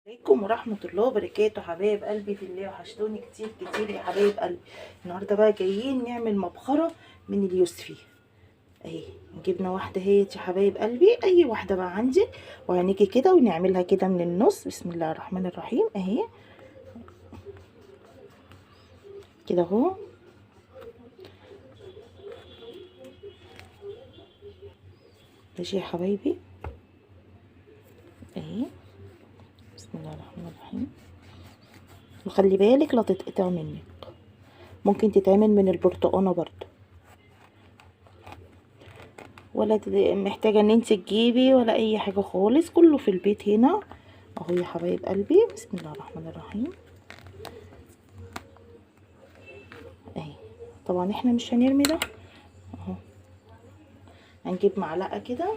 عليكم ورحمة الله وبركاته حبايب قلبي في الله، وحشتوني كتير كتير يا حبايب قلبي. النهارده بقى جايين نعمل مبخرة من اليوسفي اهي. جبنا واحدة اهي يا حبايب قلبي، اي واحدة بقى عندك، وهنيجي كده ونعملها كده من النص. بسم الله الرحمن الرحيم اهي كده اهو. ماشي يا حبايبي اهي. بسم الله الرحمن الرحيم. وخلي بالك لا تتقطع منك، ممكن تتعمل من البرتقانة برضو، ولا محتاجة ان انت تجيبي ولا اي حاجة خالص، كله في البيت هنا اهو يا حبايب قلبي. بسم الله الرحمن الرحيم اهي. طبعا احنا مش هنرمي ده اهو، هنجيب معلقة كده،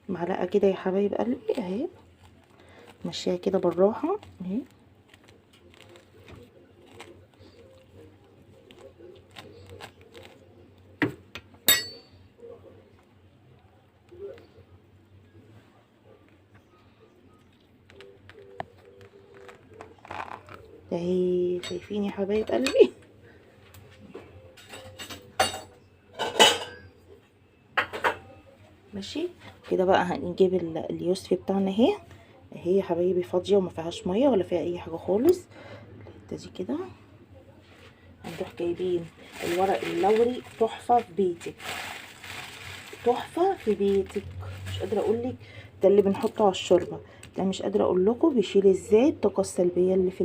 معلقة كده يا حبايب قلبي اهي، مشيها كده بالراحة اهي. اهي شايفين يا حبايب قلبي. ماشي كده بقى هنجيب اليوسفي بتاعنا اهي اهي يا حبايبي، فاضيه وما فيهاش ميه ولا فيها اي حاجه خالص. الحته دي كده هنروح جايبين الورق اللوري، تحفه في بيتك، تحفه في بيتك. مش قادره اقول لك، ده اللي بنحطه على الشوربه ده، مش قادره اقول لكم بيشيل ازاي الطاقه السلبيه اللي في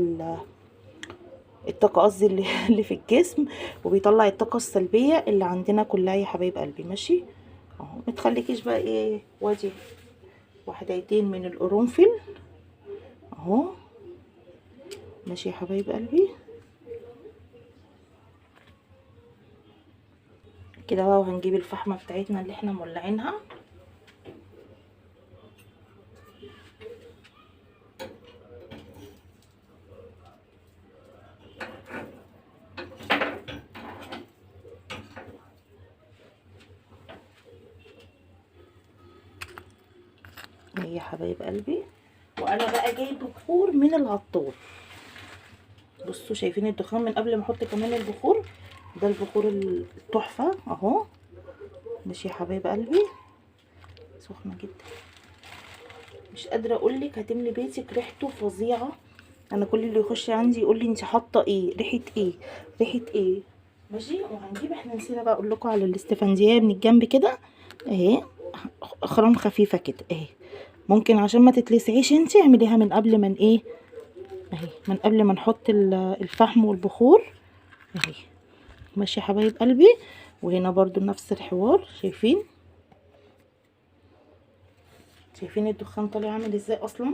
الطاقه قصدي اللي في الجسم، وبيطلع الطاقه السلبيه اللي عندنا كلها يا حبايب قلبي. ماشي اهو، متخليكيش بقى ايه، وادي واحدتين من القرنفل اهو. ماشي يا حبايب قلبي كده بقى. وهنجيب الفحمه بتاعتنا اللي احنا مولعينها اهي يا حبايب قلبي. وانا بقى جايب بخور من العطار، بصوا شايفين الدخان من قبل ما احط كمان البخور، ده البخور التحفه اهو. ماشي يا حبايب قلبي، سخنه جدا، مش قادره اقول لك هتملي بيتك، ريحته فظيعه. انا كل اللي يخش عندي يقول لي انت حاطه ايه، ريحه ايه، ريحه ايه. ماشي. وهنجيب، احنا نسينا بقى اقول لكم على الاستفندية من الجنب كده اهي، خرام خفيفه كده اهي. ممكن عشان ما تتلسعيش انت اعمليها من قبل ما ايه اهي، من قبل ما نحط الفحم والبخور اهي. ماشي يا حبايب قلبي. وهنا برضو نفس الحوار، شايفين شايفين الدخان طالع عامل ازاي اصلا.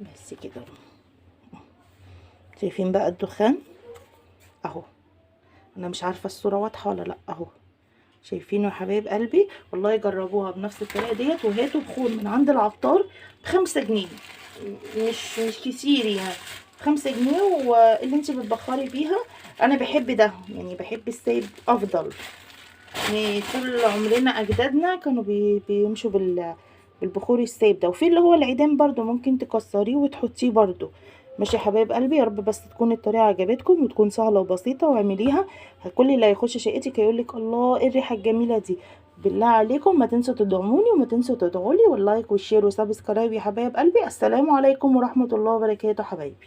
بس كده شايفين بقى الدخان اهو. انا مش عارفه الصوره واضحه ولا لا اهو، شايفينه يا حبايب قلبي. والله جربوها بنفس الطريقه ديت، وهاتوا بخور من عند العطار ب5 جنيه، مش كتير يعني، 5 جنيه. واللي انت بتبخري بيها، انا بحب ده يعني، بحب السايب افضل يعني. طول عمرنا اجدادنا كانوا بيمشوا بالبخور السايب ده. وفي اللي هو العيدان برضو ممكن تكسريه وتحطيه برضو. ماشي يا حبايب قلبي، يا رب بس تكون الطريقه عجبتكم وتكون سهله وبسيطه واعمليها. كل اللي هيخش شقتك هيقولك الله ايه الريحه الجميله دي. بالله عليكم ما تنسوا تدعموني وما تنسوا تدعوا لي، واللايك والشير وسبسكرايب يا حبايب قلبي. السلام عليكم ورحمه الله وبركاته حبايبي.